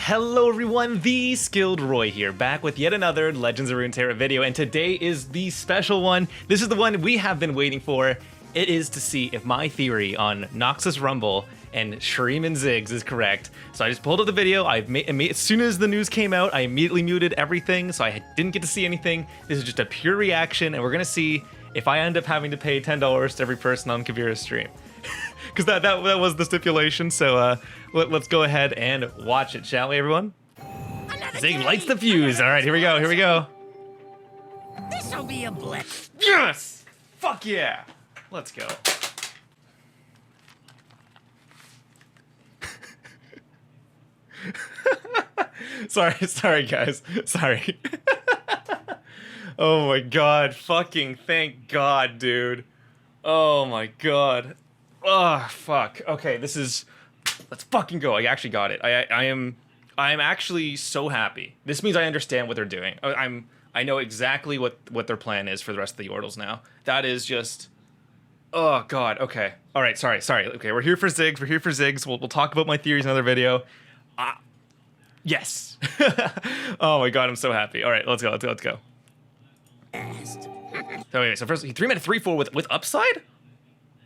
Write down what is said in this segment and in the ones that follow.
Hello everyone, the Skilled Roy here, back with yet another Legends of Runeterra video, and today is the special one. This is the one we have been waiting for. It is to see if my theory on Noxus Rumble and Shurima and Ziggs is correct. So I just pulled up the video. As soon as the news came out, I immediately muted everything, so I didn't get to see anything. This is just a pure reaction, and we're gonna see if I end up having to pay $10 to every person on Kavira's stream. Because that was the stipulation, so let's go ahead and watch it, shall we, everyone? Ziggs lights the fuse. All right, here we go. This'll be a blitz. Yes! Fuck yeah! Let's go. sorry guys. Sorry. Oh my god. Fucking thank god, dude. Oh my god. Oh, fuck. Okay, let's fucking go. I actually got it. I am actually so happy. This means I understand what they're doing. I know exactly what their plan is for the rest of the Yordles now. That is just, oh god. Okay. All right. Sorry. Okay, we're here for Ziggs. We'll talk about my theories in another video. Yes. Oh my god, I'm so happy. All right, let's go. So anyway, so first he 3-mana 3/4 with upside.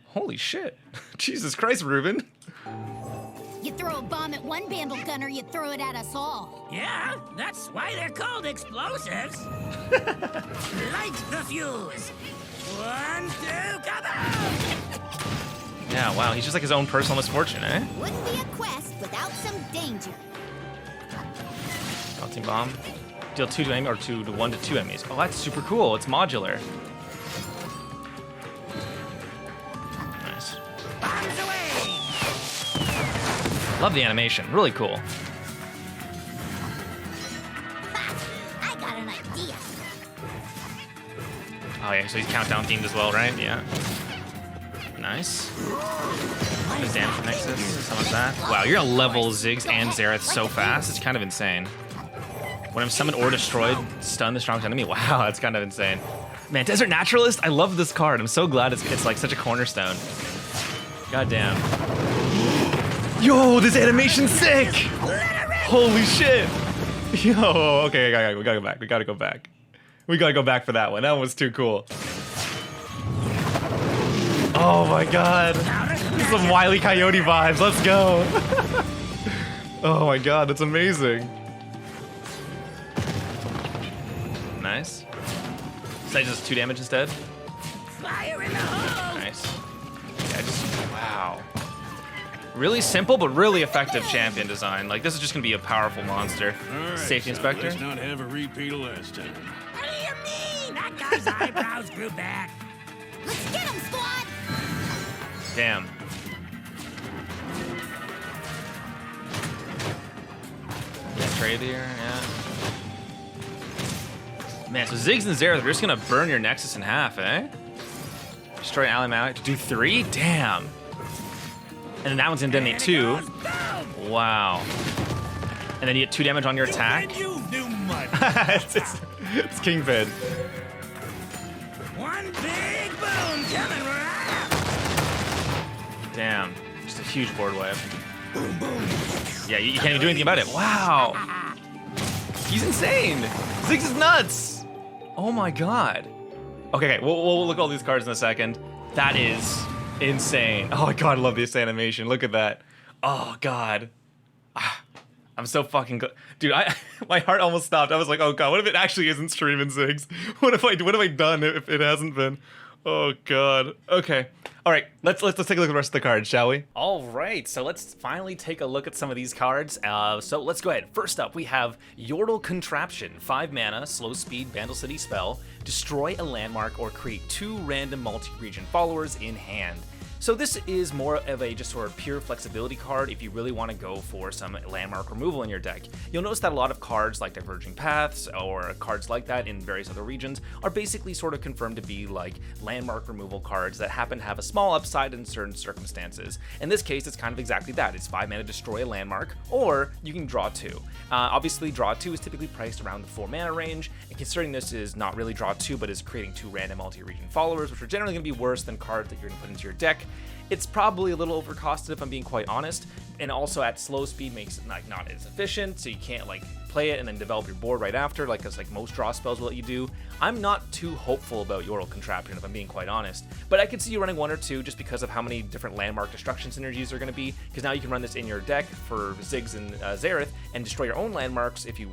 Holy shit. Jesus Christ, Ruben. You throw a bomb at one bandle gunner, you throw it at us all. Yeah, that's why they're called explosives. Light the fuse. 1, 2, come on! Yeah, wow, he's just like his own personal misfortune, eh? Wouldn't be a quest without some danger. Melting bomb. Deal 2 to enemy, or 1 to 2 enemies. Oh, that's super cool. It's modular. Nice. Bombs away! Love the animation. Really cool. Ha! I got an idea. Oh yeah, so he's countdown themed as well, right? Yeah. Nice. His damage from Nexus, some of that. Wow, you're gonna level Ziggs and Xerath so fast. It's kind of insane. When I'm summoned or destroyed, stun the strongest enemy. Wow, that's kind of insane. Man, Desert Naturalist, I love this card. I'm so glad it's like such a cornerstone. God damn. Yo, this animation's sick! Holy shit! Yo, okay, we gotta go back. We gotta go back for that one. That one was too cool. Oh my god. Some Wile E. Coyote vibes. Let's go. Oh my god, that's amazing. Nice. So just 2 damage instead? Fire in the hole! Nice. Yeah, wow. Really simple, but really effective champion design. Like, this is just gonna be a powerful monster. Right, Safety Inspector. Let's not have a repeat of last time. What do you mean? That guy's eyebrows grew back. Let's get him, squad! Damn. Yeah, trade here, yeah. Man, so Ziggs and Xerath, they're just gonna burn your Nexus in half, eh? Destroy an ally mount to do 3? Damn. And then that one's gonna detonate 2. Wow. And then you get 2 damage on your attack. It's Kingpin. One big boom coming right. Damn. Just a huge board wave. Yeah, you can't even do anything about it. Wow. He's insane. Ziggs is nuts. Oh my god. Okay, we'll look at all these cards in a second. That is insane. Oh my god, I love this animation. Look at that. Oh god. I'm so fucking good. Dude, my heart almost stopped. I was like, oh god, what if it actually isn't streaming Ziggs? What have I done if it hasn't been? Oh god. Okay. All right. Let's take a look at the rest of the cards, shall we? All right. So let's finally take a look at some of these cards. So let's go ahead. First up, we have Yordle Contraption, 5 mana, slow speed, Vandal City spell, destroy a landmark or create 2 random multi-region followers in hand. So this is more of a just sort of pure flexibility card if you really want to go for some landmark removal in your deck. You'll notice that a lot of cards like Diverging Paths or cards like that in various other regions are basically sort of confirmed to be like landmark removal cards that happen to have a small upside in certain circumstances. In this case, it's kind of exactly that. It's 5 mana, destroy a landmark, or you can draw 2. Obviously, draw 2 is typically priced around the 4 mana range, and considering this is not really draw 2, but is creating 2 random multi-region followers, which are generally going to be worse than cards that you're going to put into your deck, It's probably a little overcosted if I'm being quite honest, and also at slow speed makes it not as efficient, so you can't like play it and then develop your board right after, like most draw spells will let you do. I'm not too hopeful about Yordle Contraption if I'm being quite honest, but I could see you running 1 or 2 just because of how many different landmark destruction synergies are going to be, because now you can run this in your deck for Ziggs and Xerath and destroy your own landmarks if you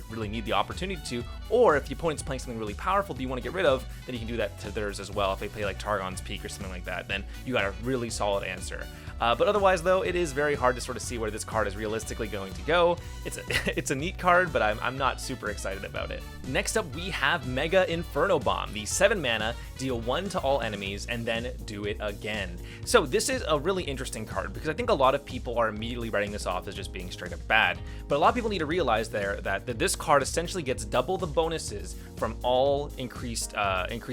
really need the opportunity to, or if the opponent's playing something really powerful that you want to get rid of, then you can do that to theirs as well. If they play like Targon's Peak or something like that, then you got a really solid answer. But otherwise, though, it is very hard to sort of see where this card is realistically going to go. It's a neat card, but I'm not super excited about it. Next up, we have Mega Inferno Bomb, the 7 mana, deal 1 to all enemies, and then do it again. So this is a really interesting card, because I think a lot of people are immediately writing this off as just being straight up bad. But a lot of people need to realize that this card essentially gets double the bonuses from all increased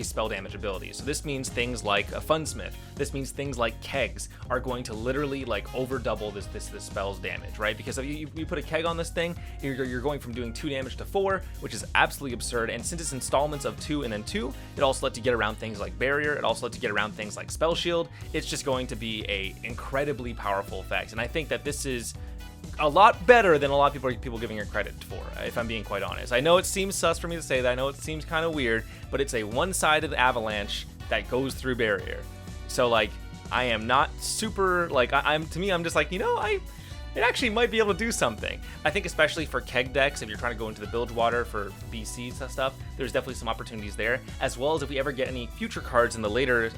spell damage abilities. So this means things like a Funsmith. This means things like kegs are going to literally like over double this spell's damage, right? Because if you put a keg on this thing, you're going from doing 2 damage to 4, which is absolutely absurd. And since it's installments of 2 and then 2, it also lets you get around things like barrier. It also lets you get around things like spell shield. It's just going to be a incredibly powerful effect. And I think that this is a lot better than a lot of people giving it credit for, if I'm being quite honest. I know it seems sus for me to say that. I know it seems kind of weird, but it's a one-sided avalanche that goes through barrier. So like, I am not super like I'm just like, it actually might be able to do something. I think especially for keg decks, if you're trying to go into the bilge water for BCs and stuff, there's definitely some opportunities there, as well as if we ever get any future cards in the later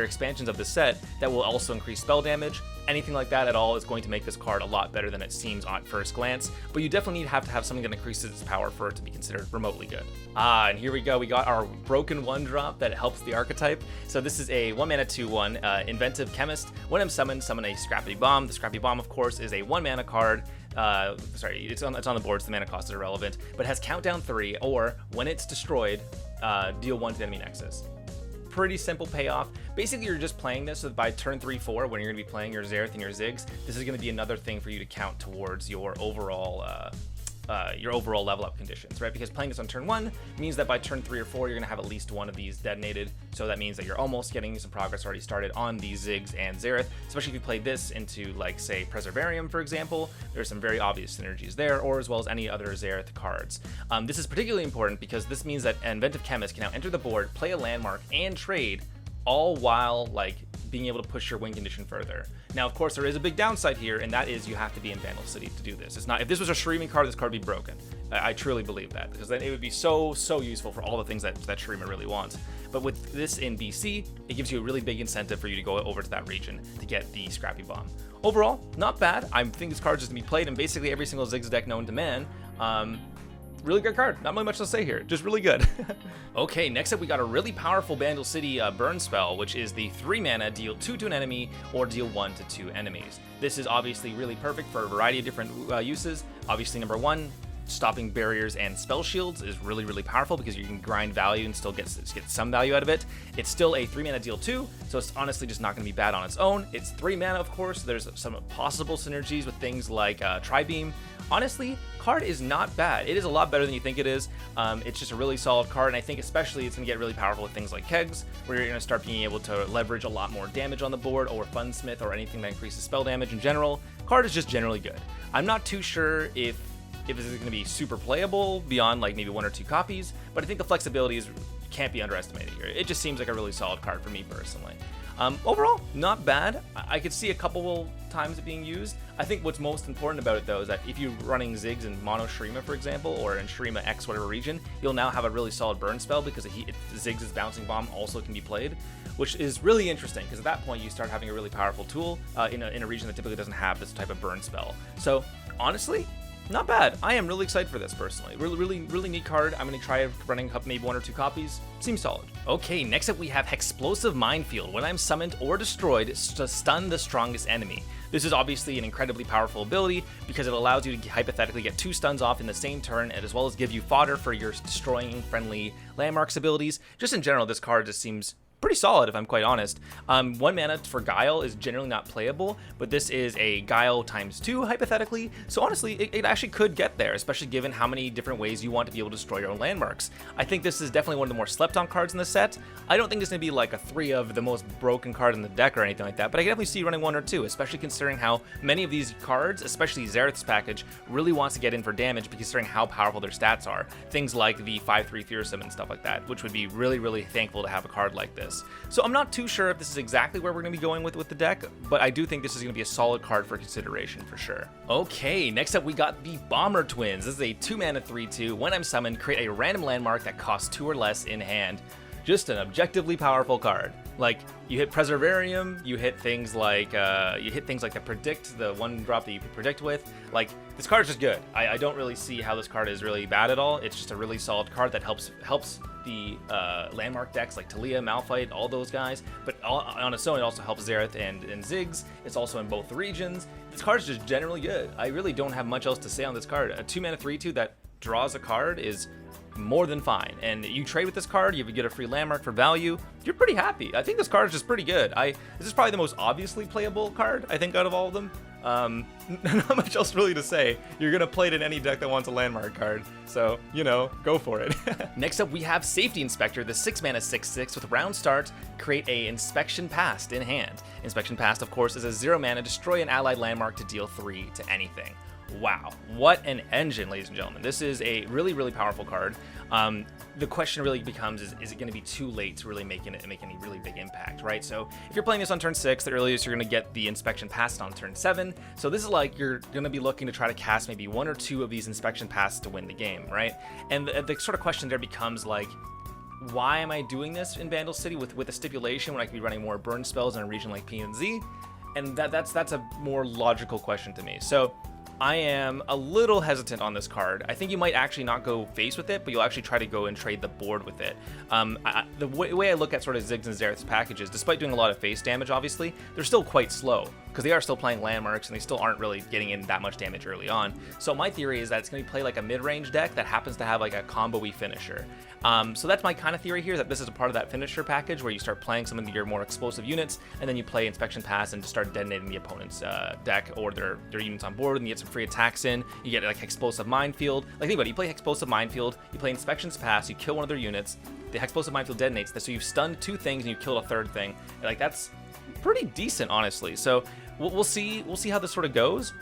expansions of the set that will also increase spell damage. Anything like that at all is going to make this card a lot better than it seems on first glance, but you definitely have to have something that increases its power for it to be considered remotely good. And here we go, we got our broken 1-drop that helps the archetype. So this is a 1 mana 2/1 Inventive Chemist. When I'm summoned, summon a Scrappy Bomb. The Scrappy Bomb, of course, is a 1 mana card. It's on the board, so the mana cost is irrelevant, but it has countdown 3, or when it's destroyed, deal 1 to the enemy nexus. Pretty simple payoff. Basically, you're just playing this so that by turn 3-4, when you're going to be playing your Xerath and your Ziggs, this is going to be another thing for you to count towards your overall level up conditions, right? Because playing this on turn 1 means that by turn 3 or 4, you're going to have at least one of these detonated. So that means that you're almost getting some progress already started on these Ziggs and Xerath, especially if you play this into, like, say, Preservarium, for example. There's some very obvious synergies there, or as well as any other Xerath cards. This is particularly important because this means that an Inventive Chemist can now enter the board, play a landmark, and trade, all while, like, being able to push your win condition further. Now, of course, there is a big downside here, and that is you have to be in Vandal City to do this. It's not, if this was a Shurima card, this card would be broken. I truly believe that, because then it would be so useful for all the things that Shurima really wants. But with this in BC, it gives you a really big incentive for you to go over to that region to get the Scrappy Bomb. Overall, not bad. I think this card is going to be played in basically every single Ziggs deck known to man. Really good card. Not really much to say here. Just really good. Okay, next up we got a really powerful Vandal City burn spell, which is the 3 mana, deal 2 to an enemy, or deal 1 to 2 enemies. This is obviously really perfect for a variety of different uses. Obviously, number 1, stopping barriers and spell shields is really powerful because you can grind value and still get some value out of it. It's still a 3 mana deal 2, so it's honestly just not going to be bad on its own. It's 3 mana, of course. There's some possible synergies with things like Tri-Beam. Honestly, card is not bad. It is a lot better than you think it is. It's just a really solid card, and I think especially it's going to get really powerful with things like kegs, where you're going to start being able to leverage a lot more damage on the board, or Funsmith, or anything that increases spell damage in general. Card is just generally good. I'm not too sure if this is going to be super playable beyond like maybe 1 or 2 copies, but I think the flexibility can't be underestimated here. It just seems like a really solid card for me personally. Overall, not bad. I could see a couple times it being used. I think what's most important about it, though, is that if you're running Ziggs in Mono Shurima, for example, or in Shurima X whatever region, you'll now have a really solid burn spell because Ziggs' Bouncing Bomb also can be played, which is really interesting because at that point you start having a really powerful tool in a region that typically doesn't have this type of burn spell. So honestly, not bad. I am really excited for this personally. Really neat card. I'm going to try running up maybe 1 or 2 copies. Seems solid. Okay, next up we have Explosive Minefield. When I'm summoned or destroyed, to stun the strongest enemy. This is obviously an incredibly powerful ability because it allows you to hypothetically get 2 stuns off in the same turn, and as well as give you fodder for your destroying friendly landmarks abilities. Just in general, this card just seems pretty solid if I'm quite honest. 1 mana for Guile is generally not playable, but this is a Guile ×2 hypothetically, so honestly it actually could get there, especially given how many different ways you want to be able to destroy your own landmarks. I think this is definitely one of the more slept on cards in the set. I don't think it's going to be like a 3 of the most broken card in the deck or anything like that, but I can definitely see running 1 or 2, especially considering how many of these cards, especially Xerath's package, really wants to get in for damage considering how powerful their stats are. Things like the 5/3 Fearsome and stuff like that, which would be really, really thankful to have a card like this. So I'm not too sure if this is exactly where we're going to be going with the deck, but I do think this is going to be a solid card for consideration for sure. Okay, next up we got the Bomber Twins. This is a 2 mana 3/2. When I'm summoned, create a random landmark that costs 2 or less in hand. Just an objectively powerful card. Like, you hit Preservarium, you hit things like the Predict, the 1-drop that you can predict with. Like, this card's just good. I don't really see how this card is really bad at all. It's just a really solid card that helps the landmark decks like Talia, Malphite, all those guys. But on its own, it also helps Xerath and Ziggs. It's also in both regions. This card's just generally good. I really don't have much else to say on this card. A 2 mana 3/2 that draws a card is more than fine, and you trade with this card, you get a free landmark for value, you're pretty happy. I think this card is just pretty good. This is probably the most obviously playable card, I think, out of all of them. Not much else really to say. You're gonna play it in any deck that wants a landmark card, so, you know, go for it. Next up, we have Safety Inspector, the 6 mana 6/6 with round start, create a Inspection Past in hand. Inspection Past, of course, is a 0 mana, destroy an allied landmark to deal 3 to anything. Wow, what an engine, ladies and gentlemen. This is a really, really powerful card. The question really becomes, is it going to be too late to really make any really big impact, right? So if you're playing this on turn 6, the earliest you're going to get the Inspection Pass on turn 7. So this is like you're going to be looking to try to cast maybe 1 or 2 of these Inspection Passes to win the game, right? And the sort of question there becomes like, why am I doing this in Vandal City with a stipulation when I could be running more burn spells in a region like PNZ? And that's a more logical question to me. So I am a little hesitant on this card. I think you might actually not go face with it, but you'll actually try to go and trade the board with it. The way I look at sort of Ziggs and Xerath's packages, despite doing a lot of face damage, obviously, they're still quite slow, because they are still playing landmarks, and they still aren't really getting in that much damage early on. So my theory is that it's going to play like a mid-range deck that happens to have like a combo-y finisher. So that's my kind of theory here, that this is a part of that finisher package where you start playing some of your more explosive units, and then you play Inspection Pass and just start detonating the opponent's deck or their units on board, and you get some free attacks in. You get like Explosive Minefield. Like, think about it, you play Explosive Minefield, you play Inspections Pass, you kill one of their units, the Explosive Minefield detonates, so you've stunned 2 things and you killed a 3rd thing. And, like, that's pretty decent, honestly. So we'll see how this sort of goes.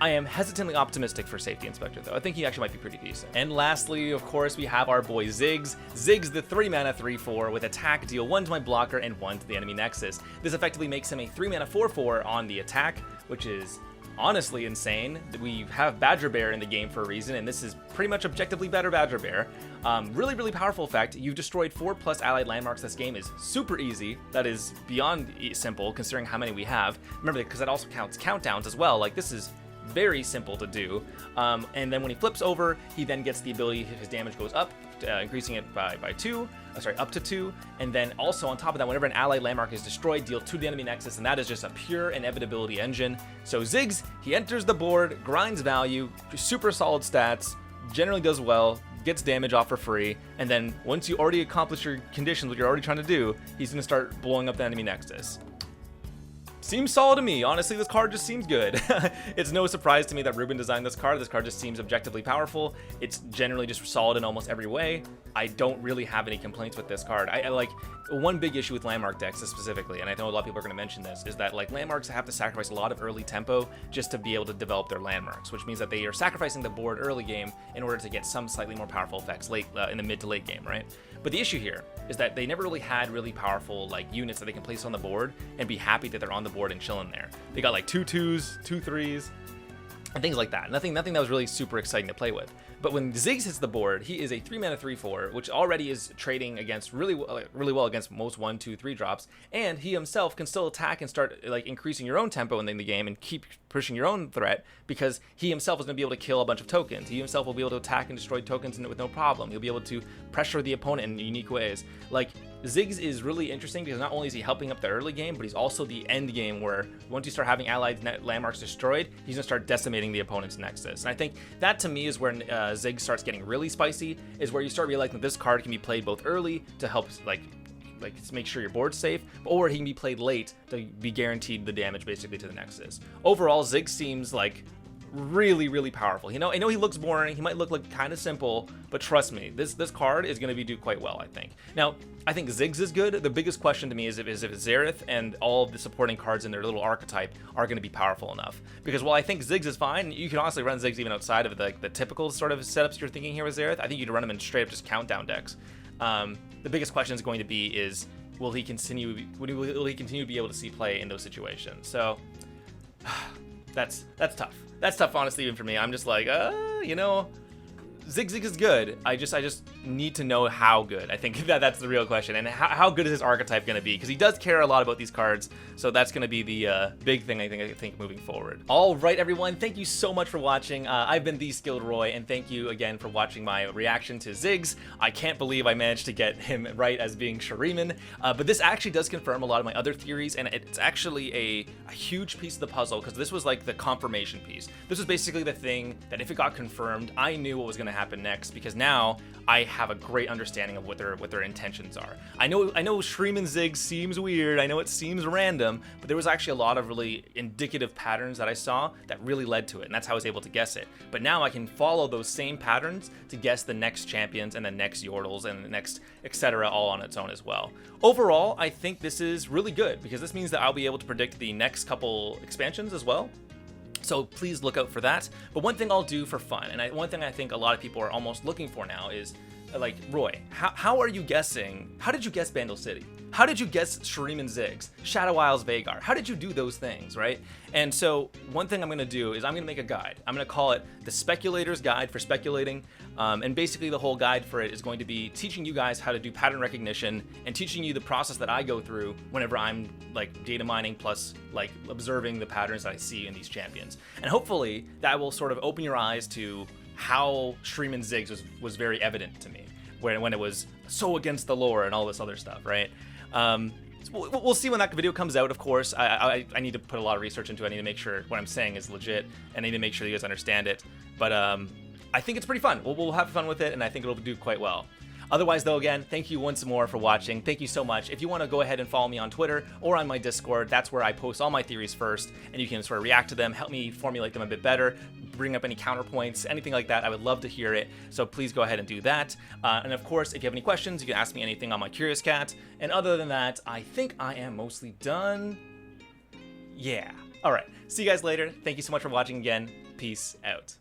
I am hesitantly optimistic for Safety Inspector, though. I think he actually might be pretty decent. And lastly, of course, we have our boy Ziggs. Ziggs, the 3 mana 3/4 with attack, deal 1 to my blocker and 1 to the enemy nexus. This effectively makes him a 3 mana 4/4 on the attack, which is honestly insane. We have Badger Bear in the game for a reason, and this is pretty much objectively better Badger Bear. Really, really powerful effect. You've destroyed 4+ allied landmarks. This game is super easy. That is beyond simple, considering how many we have. Remember, because that also counts countdowns as well. Like, this is very simple to do. And then when he flips over, he then gets the ability, his damage goes up, increasing it by up to 2. And then also on top of that, whenever an allied landmark is destroyed, deal 2 to the enemy nexus, and that is just a pure inevitability engine. So Ziggs, he enters the board, grinds value, super solid stats, generally does well, gets damage off for free, and then once you already accomplish your conditions, what you're already trying to do, he's going to start blowing up the enemy nexus. Seems solid to me. Honestly, this card just seems good. It's no surprise to me that Ruben designed this card. This card just seems objectively powerful. It's generally just solid in almost every way. I don't really have any complaints with this card. I like one big issue with landmark decks specifically, and I know a lot of people are going to mention this, is that like landmarks have to sacrifice a lot of early tempo just to be able to develop their landmarks, which means that they are sacrificing the board early game in order to get some slightly more powerful effects late in the mid to late game, right? But the issue here is that they never really had really powerful like units that they can place on the board and be happy that they're on the board and chilling there. They got like 2 2s, 2 3s, and things like that. Nothing that was really super exciting to play with. But when Ziggs hits the board, he is a 3 mana 3/4, which already is trading against really well against most 1, 2, 3 drops, and he himself can still attack and start like increasing your own tempo in the game and keep pushing your own threat, because he himself is going to be able to kill a bunch of tokens. He himself will be able to attack and destroy tokens with no problem. He'll be able to pressure the opponent in unique ways. Like, Ziggs is really interesting because not only is he helping up the early game, but he's also the end game where once you start having allied landmarks destroyed, he's going to start decimating the opponent's nexus. And I think that to me is where Ziggs starts getting really spicy, is where you start realizing that this card can be played both early to help like like make sure your board's safe, or he can be played late to be guaranteed the damage basically to the Nexus. Overall, Ziggs seems like really, really powerful. You know, I know he looks boring, he might look like kind of simple, but trust me, this card is going to do quite well, I think. Now, I think Ziggs is good. The biggest question to me is if Xerath and all of the supporting cards in their little archetype are going to be powerful enough. Because while I think Ziggs is fine, you can honestly run Ziggs even outside of the typical sort of setups you're thinking here with Xerath. I think you'd run him in straight up just countdown decks. The biggest question is going to be is, will he continue to be able to see play in those situations? So that's tough. That's tough, honestly, even for me. I'm just like, you know, Ziggs is good. I just need to know how good. I think that's the real question. And how good is his archetype going to be? Because he does care a lot about these cards. So that's going to be the big thing, I think, moving forward. All right, everyone. Thank you so much for watching. I've been The Skilled Roy, and thank you again for watching my reaction to Ziggs. I can't believe I managed to get him right as being Shuriman. But this actually does confirm a lot of my other theories, and it's actually a huge piece of the puzzle, because this was like the confirmation piece. This was basically the thing that if it got confirmed, I knew what was going to happen next, because now I have a great understanding of what their intentions are. I know Shuriman Ziggs seems weird, I know it seems random, but there was actually a lot of really indicative patterns that I saw that really led to it, and that's how I was able to guess it. But now I can follow those same patterns to guess the next champions and the next Yordles and the next etc. all on its own as well. Overall, I think this is really good, because this means that I'll be able to predict the next couple expansions as well. So please look out for that. But one thing I'll do for fun, and one thing I think a lot of people are almost looking for now is, like, Roy, how are you guessing? How did you guess Bandle City? How did you guess Shuriman Ziggs, Shadow Isles Vagar? How did you do those things, right? And so one thing I'm going to do is I'm going to make a guide. I'm going to call it the Speculator's Guide for Speculating. And basically the whole guide for it is going to be teaching you guys how to do pattern recognition and teaching you the process that I go through whenever I'm like data mining plus like observing the patterns that I see in these champions. And hopefully that will sort of open your eyes to how Shuriman Ziggs was very evident to me when it was so against the lore and all this other stuff, right? So we'll see when that video comes out, of course. I need to put a lot of research into it. I need to make sure what I'm saying is legit, and I need to make sure you guys understand it. But I think it's pretty fun. We'll have fun with it, and I think it'll do quite well. Otherwise, though, again, thank you once more for watching. Thank you so much. If you want to go ahead and follow me on Twitter or on my Discord, that's where I post all my theories first, and you can sort of react to them, help me formulate them a bit better, bring up any counterpoints, anything like that. I would love to hear it, so please go ahead and do that. And of course, if you have any questions, you can ask me anything on my Curious Cat. And other than that, I think I am mostly done. Yeah. All right. See you guys later. Thank you so much for watching again. Peace out.